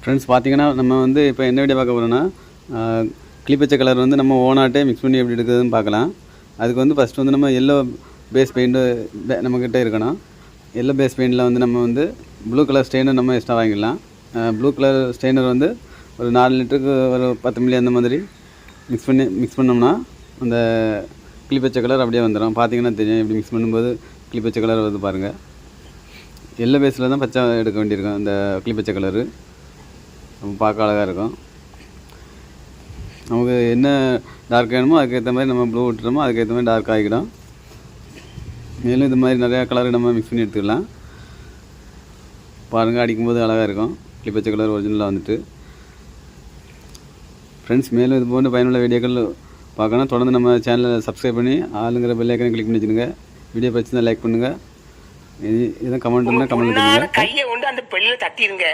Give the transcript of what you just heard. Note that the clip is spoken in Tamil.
ஃப்ரெண்ட்ஸ் பார்த்தீங்கன்னா நம்ம வந்து இப்போ என்ன வீடியோ பார்க்க போகிறோன்னா கிளிப்பச்சை கலர் வந்து நம்ம ஓனாட்டே மிக்ஸ் பண்ணி எப்படி எடுக்கிறதுன்னு பார்க்கலாம். அதுக்கு வந்து ஃபஸ்ட்டு வந்து நம்ம எல்லோ பேஸ் பெயிண்ட்டு நம்மக்கிட்ட இருக்கணும். எல்லோ பேஸ் பெயிண்டில் வந்து நம்ம வந்து ப்ளூ கலர் ஸ்டெயினர் நம்ம எக்ஸ்ட்ரா வாங்கிடலாம். ப்ளூ கலர் ஸ்டெயினர் வந்து ஒரு 4 லிட்டருக்கு ஒரு 10 மில்லி அந்த மாதிரி மிக்ஸ் பண்ணோம்னா அந்த கிளிப்பச்சை கலர் அப்படியே வந்துடும். பார்த்தீங்கன்னா தெரியும், இப்படி மிக்ஸ் பண்ணும்போது கிளிப்பச்சை கலர் வந்து பாருங்கள். எல்லோ பேஸில் தான் பச்சை எடுக்க வேண்டியிருக்கும். அந்த கிளிப்பச்சை கலரு நம்ம பார்க்க அழகாக இருக்கும். நமக்கு என்ன டார்க் வேணுமோ அதுக்கேற்ற மாதிரி நம்ம ப்ளூ விட்டுறோமோ அதுக்கேற்ற மாதிரி டார்க் ஆகிடும். மேலும் இது மாதிரி நிறையா கலர் நம்ம மிக்ஸ் பண்ணி எடுத்துக்கலாம். பாருங்கள், அடிக்கும்போது அழகாக இருக்கும். கிளிப்பச்சை கலர் ஒரிஜினலாக வந்துட்டு. ஃப்ரெண்ட்ஸ், மேலும் இது போன்ற பயனுள்ள வீடியோக்கள் பார்க்கணும். தொடர்ந்து நம்ம சேனலை சப்ஸ்கிரைப் பண்ணி ஆளுங்கிற பெல் ஐக்கனை கிளிக் பண்ணி வச்சுருங்க. வீடியோ பிடிச்சிருந்தா லைக் பண்ணுங்கள். எதுவும் கமெண்ட் இருந்தால் கமெண்ட் பண்ணுங்கள். கையை கொண்டு அந்த பெல்லில் தட்டிடுங்க.